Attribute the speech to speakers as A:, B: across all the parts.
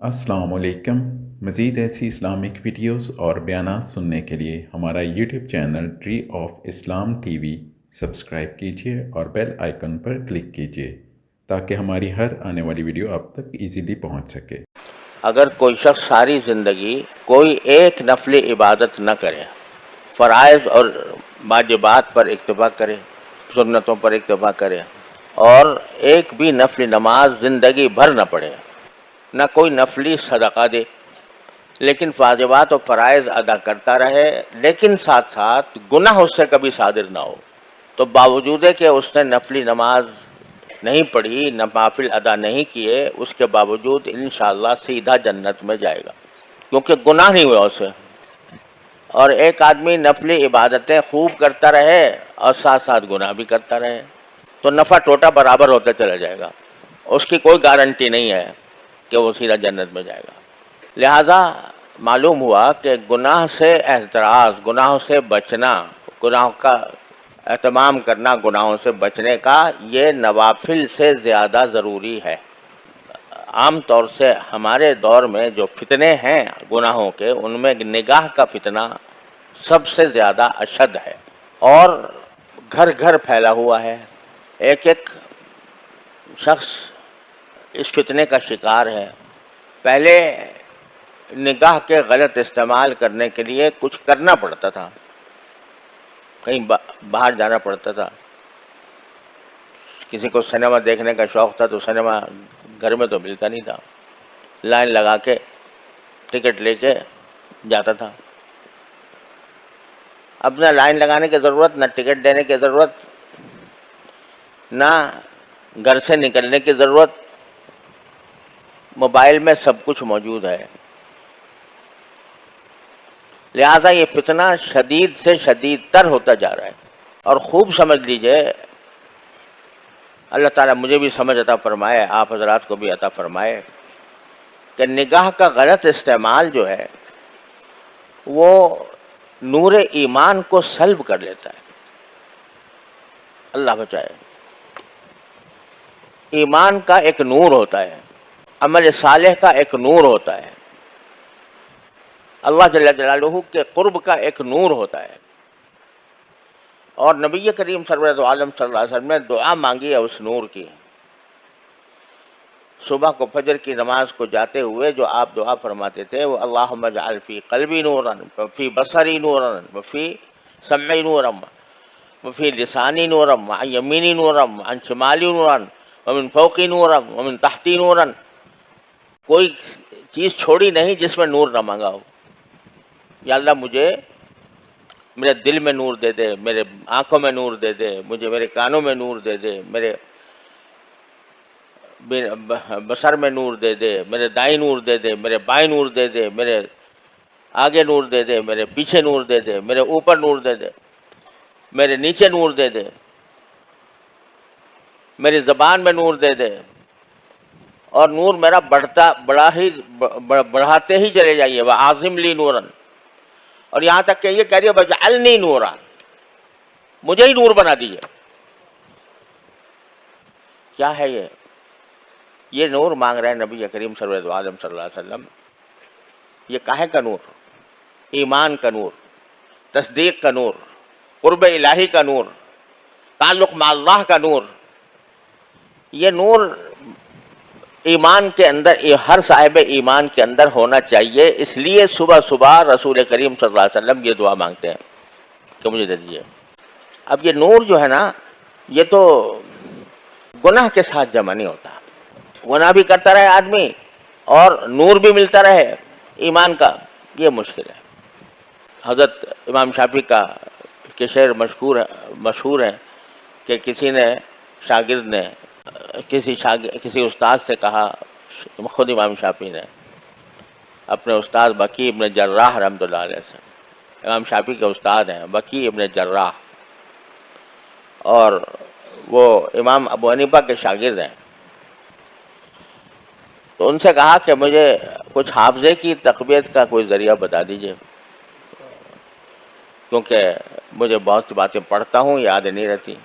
A: السلام علیکم۔ مزید ایسی اسلامک ویڈیوز اور بیانات سننے کے لیے ہمارا YouTube channel tree of Islam T V subscribe کیجیے اور بیل آئیکن پر کلک کیجیے تاکہ ہماری ہر آنے والی ویڈیو آپ تک ایزیلی پہنچ سکے۔
B: اگر کوئی شخص ساری زندگی کوئی ایک نفلی عبادت نہ کرے، فرائض اور واجبات پر اکتفا کرے، سنتوں پر اکتفا کرے اور ایک بھی نفلی نماز زندگی بھر نہ پڑھے، نہ کوئی نفلی صدقہ دے، لیکن واجبات اور فرائض ادا کرتا رہے، لیکن ساتھ ساتھ گناہ اس سے کبھی صادر نہ ہو، تو باوجود کہ اس نے نفلی نماز نہیں پڑھی، نوافل ادا نہیں کیے، اس کے باوجود انشاءاللہ سیدھا جنت میں جائے گا، کیونکہ گناہ نہیں ہوا اسے۔ اور ایک آدمی نفلی عبادتیں خوب کرتا رہے اور ساتھ ساتھ گناہ بھی کرتا رہے تو نفع ٹوٹا برابر ہوتا چلا جائے گا، اس کی کوئی گارنٹی نہیں ہے کہ وہ سیدھا جنت میں جائے گا۔ لہذا معلوم ہوا کہ گناہ سے احتراز، گناہوں سے بچنا، گناہوں کا اہتمام کرنا، گناہوں سے بچنے کا، یہ نوافل سے زیادہ ضروری ہے۔ عام طور سے ہمارے دور میں جو فتنے ہیں گناہوں کے، ان میں نگاہ کا فتنہ سب سے زیادہ اشد ہے اور گھر گھر پھیلا ہوا ہے۔ ایک ایک شخص اس فتنے کا شکار ہے۔ پہلے نگاہ کے غلط استعمال کرنے کے لیے کچھ کرنا پڑتا تھا، کہیں باہر جانا پڑتا تھا۔ کسی کو سنیما دیکھنے کا شوق تھا تو سنیما گھر میں تو ملتا نہیں تھا، لائن لگا کے ٹکٹ لے کے جاتا تھا۔ اب نہ لائن لگانے کی ضرورت، نہ ٹکٹ دینے کی ضرورت، نہ گھر سے نکلنے کی ضرورت، موبائل میں سب کچھ موجود ہے۔ لہذا یہ فتنہ شدید سے شدید تر ہوتا جا رہا ہے۔ اور خوب سمجھ لیجئے، اللہ تعالیٰ مجھے بھی سمجھ عطا فرمائے، آپ حضرات کو بھی عطا فرمائے، کہ نگاہ کا غلط استعمال جو ہے وہ نور ایمان کو سلب کر لیتا ہے۔ اللہ بچائے۔ ایمان کا ایک نور ہوتا ہے، عمل صالح کا ایک نور ہوتا ہے، اللہ جل جلالہ کے قرب کا ایک نور ہوتا ہے، اور نبی کریم سرور عالم صلی اللہ علیہ وسلم نے دعا مانگی ہے اس نور کی۔ صبح کو فجر کی نماز کو جاتے ہوئے جو آپ دعا فرماتے تھے وہ اللہم اجعل فی قلبی نورا وفی بصری نورا وفی سمعی نورا وفی لسانی نورا وعن یمینی نورا وعن شمالی نورا ومن فوقی نورا ومن تحتی نورا۔ کوئی چیز چھوڑی نہیں جس میں نور نہ مانگا ہو۔ یا اللہ مجھے میرے دل میں نور دے دے، میرے آنکھوں میں نور دے دے، مجھے میرے کانوں میں نور دے دے، میرے بصر میں نور دے دے، میرے دائیں نور دے دے، میرے بائیں نور دے دے، میرے آگے نور دے دے، میرے پیچھے نور دے دے، میرے اوپر نور دے دے، میرے نیچے نور دے دے، میری زبان میں نور دے دے، اور نور میرا بڑھاتے ہی چلے جائیے، وَأَعْظِمْ لِي نُورًا۔ اور یہاں تک کہ یہ کہہ رہی ہے وَاجْعَلْنِي نُورًا، مجھے ہی نور بنا دیجیے۔ کیا ہے یہ نور مانگ رہے ہیں نبی کریم صلی اللہ علیہ وسلم۔ یہ کاہے کا نور؟ ایمان کا نور، تصدیق کا نور، قرب الہی کا نور، تعلق مع اللہ کا نور۔ یہ نور ایمان کے اندر، ہر صاحب ایمان کے اندر ہونا چاہیے۔ اس لیے صبح صبح رسول کریم صلی اللہ علیہ وسلم یہ دعا مانگتے ہیں کہ مجھے دے دیجیے۔ اب یہ نور جو ہے نا، یہ تو گناہ کے ساتھ جمع نہیں ہوتا۔ گناہ بھی کرتا رہے آدمی اور نور بھی ملتا رہے ایمان کا، یہ مشکل ہے۔ حضرت امام شافعی کا کہ شعر مشہور ہے کہ کسی شاگرد نے کسی استاد سے کہا، خود امام شافعی نے اپنے استاد بکی ابن جراح رحمۃ اللہ علیہ سے، امام شافعی کے استاد ہیں بکی ابن جراح، اور وہ امام ابو حنیفہ کے شاگرد ہیں، تو ان سے کہا کہ مجھے کچھ حافظے کی تقویت کا کوئی ذریعہ بتا دیجئے، کیونکہ مجھے بہت سی باتیں پڑھتا ہوں یاد نہیں رہتی۔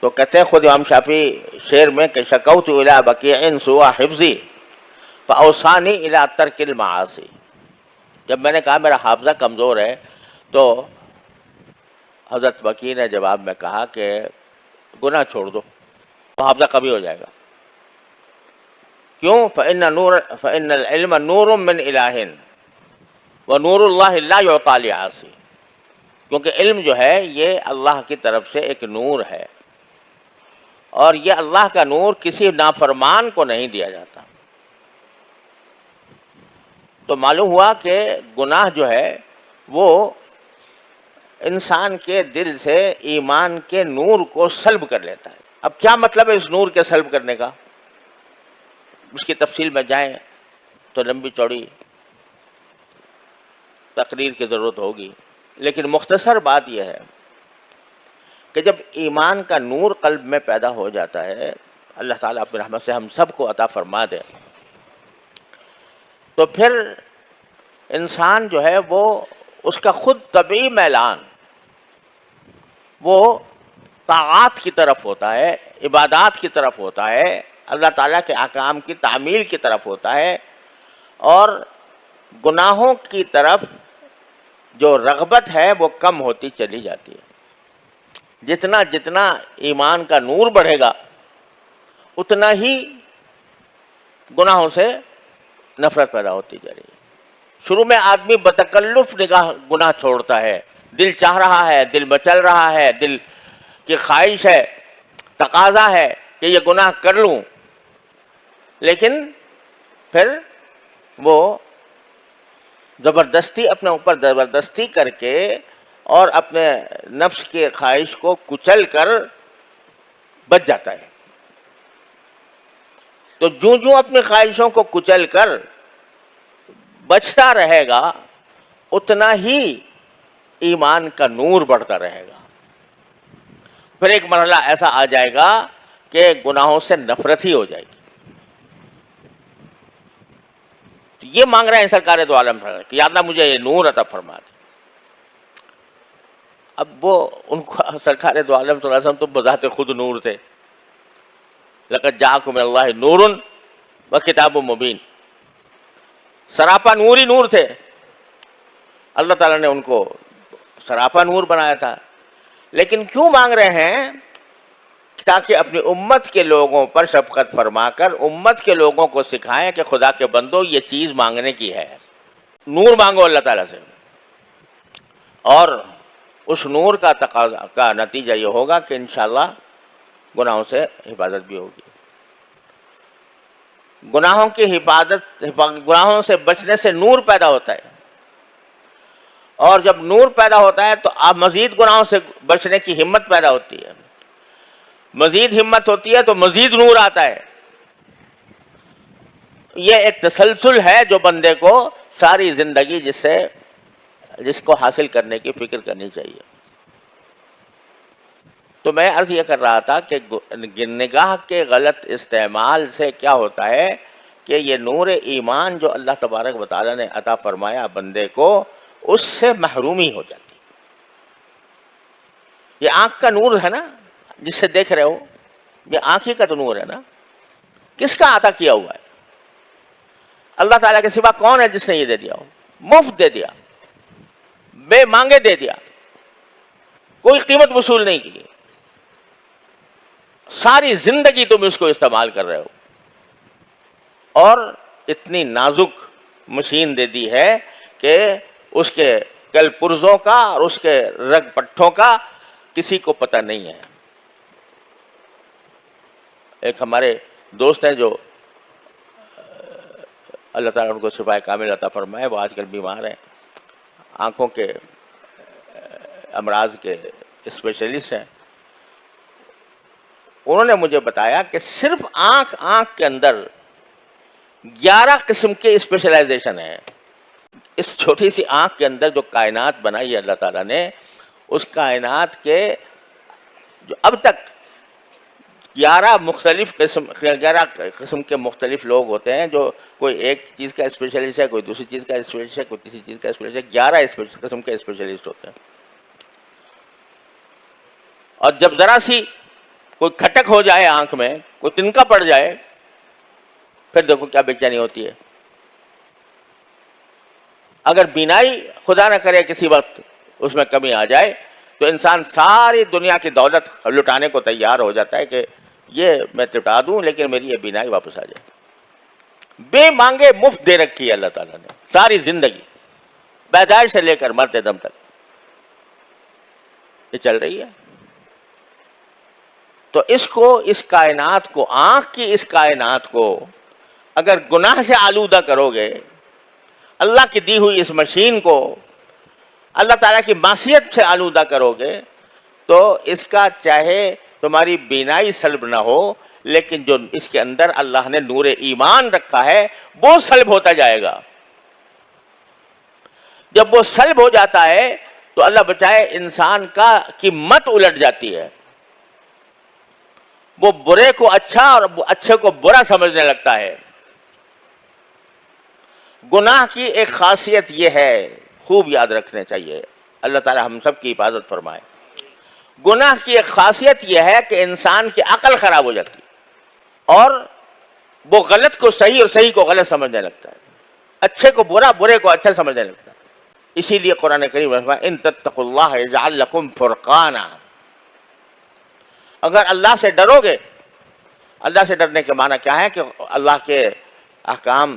B: تو کہتے ہیں خود امام شافعی شعر میں کہ شکوت الی بکیع سوء حفظی فأوصانی الی ترک المعاصی. جب میں نے کہا میرا حافظہ کمزور ہے تو حضرت وکیع نے جواب میں کہا کہ گناہ چھوڑ دو تو حافظہ کبھی ہو جائے گا. کیوں؟ فإن العلم نور من الہ ونور اللہ لا یعطی لعاصی. کیونکہ علم جو ہے یہ اللہ کی طرف سے ایک نور ہے، اور یہ اللہ کا نور کسی نافرمان کو نہیں دیا جاتا. تو معلوم ہوا کہ گناہ جو ہے وہ انسان کے دل سے ایمان کے نور کو سلب کر لیتا ہے. اب کیا مطلب ہے اس نور کے سلب کرنے کا؟ اس کی تفصیل میں جائیں تو لمبی چوڑی تقریر کی ضرورت ہوگی، لیکن مختصر بات یہ ہے کہ جب ایمان کا نور قلب میں پیدا ہو جاتا ہے، اللہ تعالیٰ اپنی رحمت سے ہم سب کو عطا فرما دے، تو پھر انسان جو ہے وہ اس کا خود طبعی میلان وہ طاعات کی طرف ہوتا ہے، عبادات کی طرف ہوتا ہے، اللہ تعالیٰ کے احکام کی تعمیل کی طرف ہوتا ہے، اور گناہوں کی طرف جو رغبت ہے وہ کم ہوتی چلی جاتی ہے. جتنا جتنا ایمان کا نور بڑھے گا اتنا ہی گناہوں سے نفرت پیدا ہوتی جا رہی ہے. شروع میں آدمی بتکلف نگاہ گناہ چھوڑتا ہے، دل چاہ رہا ہے، دل مچل رہا ہے، دل کی خواہش ہے، تقاضا ہے کہ یہ گناہ کر لوں، لیکن پھر وہ زبردستی اپنے اوپر زبردستی کر کے اور اپنے نفس کے خواہش کو کچل کر بچ جاتا ہے. تو جو اپنی خواہشوں کو کچل کر بچتا رہے گا اتنا ہی ایمان کا نور بڑھتا رہے گا. پھر ایک مرحلہ ایسا آ جائے گا کہ گناہوں سے نفرت ہی ہو جائے گی. یہ مانگ رہے ہیں سرکار دو عالم کہ یا اللہ مجھے یہ نور عطا فرما دے. اب وہ ان کو سرکار دو عالم صلی اللہ علیہ وسلم تو بذات خود نور تھے. لقد جاءکم من اللہ نور وکتاب مبین، سراپا نور ہی نور تھے. اللہ تعالیٰ نے ان کو سراپا نور بنایا تھا. لیکن کیوں مانگ رہے ہیں؟ تاکہ اپنی امت کے لوگوں پر شفقت فرما کر امت کے لوگوں کو سکھائیں کہ خدا کے بندو یہ چیز مانگنے کی ہے. نور مانگو اللہ تعالیٰ سے، اور اس نور کا تقاضا کا نتیجہ یہ ہوگا کہ انشاءاللہ گناہوں سے حفاظت بھی ہوگی. گناہوں کی گناہوں سے بچنے سے نور پیدا ہوتا ہے، اور جب نور پیدا ہوتا ہے تو آپ مزید گناہوں سے بچنے کی ہمت پیدا ہوتی ہے. مزید ہمت ہوتی ہے تو مزید نور آتا ہے. یہ ایک تسلسل ہے جو بندے کو ساری زندگی جس کو حاصل کرنے کی فکر کرنی چاہیے. تو میں عرض یہ کر رہا تھا کہ نگاہ کے غلط استعمال سے کیا ہوتا ہے کہ یہ نور ایمان جو اللہ تبارک و تعالیٰ نے عطا فرمایا بندے کو، اس سے محرومی ہو جاتی. یہ آنکھ کا نور ہے نا جس سے دیکھ رہے ہو، یہ آنکھ ہی کا تو نور ہے نا. کس کا عطا کیا ہوا ہے؟ اللہ تعالیٰ کے سوا کون ہے جس نے یہ دے دیا ہو؟ مفت دے دیا، بے مانگے دے دیا، کوئی قیمت وصول نہیں کی. ساری زندگی تم اس کو استعمال کر رہے ہو، اور اتنی نازک مشین دے دی ہے کہ اس کے کل پرزوں کا اور اس کے رگ پٹھوں کا کسی کو پتہ نہیں ہے. ایک ہمارے دوست ہیں جو اللہ تعالیٰ ان کو شفائے کامل عطا فرمائے، وہ آج کل بیمار ہیں، آنکھوں کے امراض کے اسپیشلسٹ ہیں. انہوں نے مجھے بتایا کہ صرف آنکھ کے اندر 11 قسم کے اسپیشلائزیشن ہیں. اس چھوٹی سی آنکھ کے اندر جو کائنات بنائی ہے اللہ تعالیٰ نے، اس کائنات کے جو اب تک 11 قسم کے مختلف لوگ ہوتے ہیں، جو کوئی ایک چیز کا اسپیشلسٹ ہے، کوئی دوسری چیز کا اسپیشلسٹ ہے، کوئی تیسری چیز کا اسپیشلسٹ ہے. 11 قسم کے اسپیشلسٹ ہوتے ہیں. اور جب ذرا سی کوئی کھٹک ہو جائے آنکھ میں، کوئی تنکا پڑ جائے پھر دیکھو کیا بے چینی ہوتی ہے. اگر بینائی خدا نہ کرے کسی وقت اس میں کمی آ جائے تو انسان ساری دنیا کی دولت لٹانے کو تیار ہو جاتا ہے کہ یہ میں لٹا دوں لیکن میری یہ بینائی واپس آ جائے. بے مانگے مفت دے رکھی ہے اللہ تعالیٰ نے ساری زندگی، پیدائش سے لے کر مرتے دم تک یہ چل رہی ہے. تو اس کائنات کو، آنکھ کی اس کائنات کو اگر گناہ سے آلودہ کرو گے، اللہ کی دی ہوئی اس مشین کو اللہ تعالیٰ کی معصیت سے آلودہ کرو گے تو اس کا چاہے تمہاری بینائی سلب نہ ہو لیکن جو اس کے اندر اللہ نے نور ایمان رکھا ہے وہ سلب ہوتا جائے گا. جب وہ سلب ہو جاتا ہے تو اللہ بچائے انسان کی مت الٹ جاتی ہے. وہ برے کو اچھا اور اچھے کو برا سمجھنے لگتا ہے. گناہ کی ایک خاصیت یہ ہے، خوب یاد رکھنے چاہیے، اللہ تعالی ہم سب کی حفاظت فرمائے. گناہ کی ایک خاصیت یہ ہے کہ انسان کی عقل خراب ہو جاتی ہے اور وہ غلط کو صحیح اور صحیح کو غلط سمجھنے لگتا ہے، اچھے کو برا، برے کو اچھا سمجھنے لگتا ہے. اسی لیے قرآن کریم میں ان تتقوا اللہ یجعل لکم فرقانا، اگر اللہ سے ڈرو گے، اللہ سے ڈرنے کے معنی کیا ہے کہ اللہ کے احکام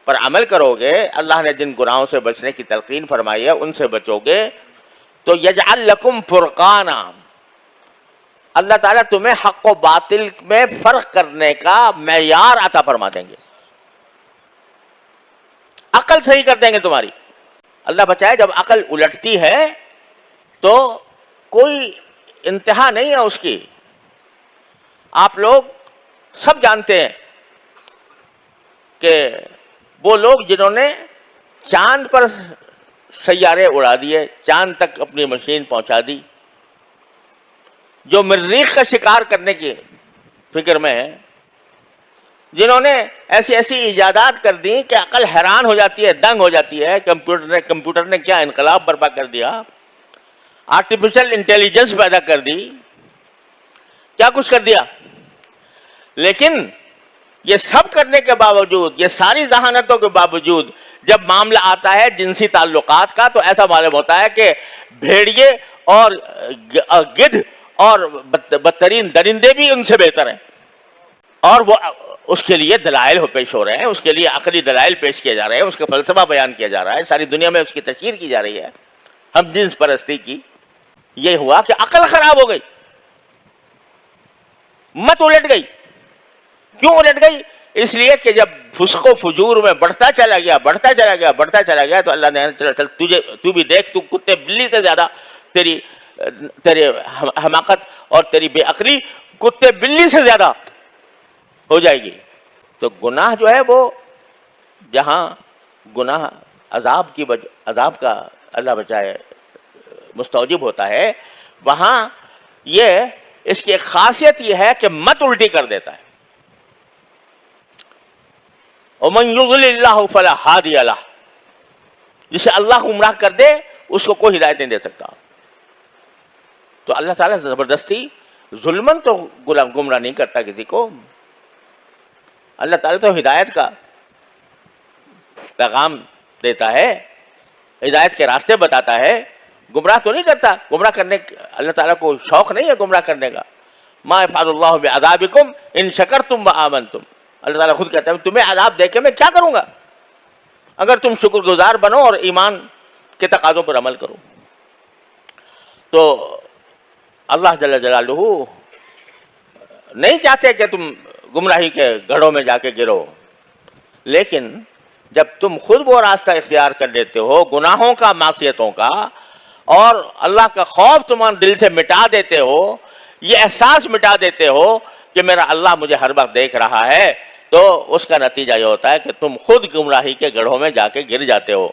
B: پر عمل کرو گے، اللہ نے جن گناہوں سے بچنے کی تلقین فرمائی ہے ان سے بچو گے تو یجعل لکم فرقانا، اللہ تعالیٰ تمہیں حق و باطل میں فرق کرنے کا معیار عطا فرما دیں گے، عقل صحیح کر دیں گے تمہاری. اللہ بچائے جب عقل الٹتی ہے تو کوئی انتہا نہیں ہے اس کی. آپ لوگ سب جانتے ہیں کہ وہ لوگ جنہوں نے چاند پر سیارے اڑا دیے، چاند تک اپنی مشین پہنچا دی، جو مریخ کا شکار کرنے کی فکر میں ہے، جنہوں نے ایسی ایسی ایجادات کر دی کہ عقل حیران ہو جاتی ہے، دنگ ہو جاتی ہے. کمپیوٹر نے کیا انقلاب برپا کر دیا، آرٹیفیشل انٹیلیجنس پیدا کر دی، کیا کچھ کر دیا. لیکن یہ سب کرنے کے باوجود، یہ ساری ذہانتوں کے باوجود جب معاملہ آتا ہے جنسی تعلقات کا تو ایسا معلوم ہوتا ہے کہ بھیڑیے اور گدھ اور بدترین درندے بھی ان سے بہتر ہیں. اور وہ اس کے لیے دلائل پیش ہو رہے ہیں، اس کے لیے عقلی دلائل پیش کیے جا رہے ہیں، اس کا فلسفہ بیان کیا جا رہا ہے، ساری دنیا میں اس کی تشہیر کی جا رہی ہے، ہم جنس پرستی کی. یہ ہوا کہ عقل خراب ہو گئی، مت الٹ گئی. کیوں الٹ گئی؟ اس لیے کہ جب فسق و فجور میں بڑھتا چلا گیا تو اللہ نے چل تو بھی دیکھ، تو کتے بلی سے زیادہ تیری حماقت اور تیری بے عقلی کتے بلی سے زیادہ ہو جائے گی. تو گناہ جو ہے وہ جہاں گناہ عذاب کا اللہ بچائے مستوجب ہوتا ہے، وہاں اس کی ایک خاصیت یہ ہے کہ مت الٹی کر دیتا ہے. وَمَن يُضْلِلِ اللَّهُ فَلَا هَادِيَ لَهُ، جسے اللہ گمراہ کر دے اس کو کوئی ہدایت نہیں دے سکتا. تو اللہ تعالیٰ زبردستی ظلمن تو گمراہ نہیں کرتا کسی کو. اللہ تعالیٰ تو ہدایت کا پیغام دیتا ہے، ہدایت کے راستے بتاتا ہے، گمراہ تو نہیں کرتا. گمراہ کرنے اللہ تعالیٰ کو شوق نہیں ہے گمراہ کرنے کا. ما یفعل اللہ بعذابکم ان شکرتم وآمنتم، اللہ تعالیٰ خود کہتا ہے تمہیں عذاب دے کے میں کیا کروں گا اگر تم شکر گزار بنو اور ایمان کے تقاضوں پر عمل کرو. تو اللہ جل جلالہ نہیں چاہتے کہ تم گمراہی کے گڑھوں میں جا کے گرو، لیکن جب تم خود وہ راستہ اختیار کر لیتے ہو گناہوں کا، معصیتوں کا، اور اللہ کا خوف تمہارے دل سے مٹا دیتے ہو، یہ احساس مٹا دیتے ہو کہ میرا اللہ مجھے ہر وقت دیکھ رہا ہے، تو اس کا نتیجہ یہ ہوتا ہے کہ تم خود گمراہی کے گڑھوں میں جا کے گر جاتے ہو.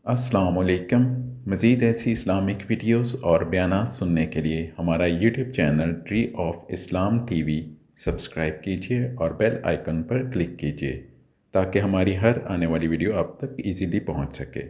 A: السلام علیکم. مزید ایسی اسلامک ویڈیوز اور بیانات سننے کے لیے ہمارا YouTube channel tree of Islam T V subscribe کیجیے اور بیل آئیکن پر کلک کیجیے تاکہ ہماری ہر آنے والی ویڈیو آپ تک ایزیلی پہنچ سکے.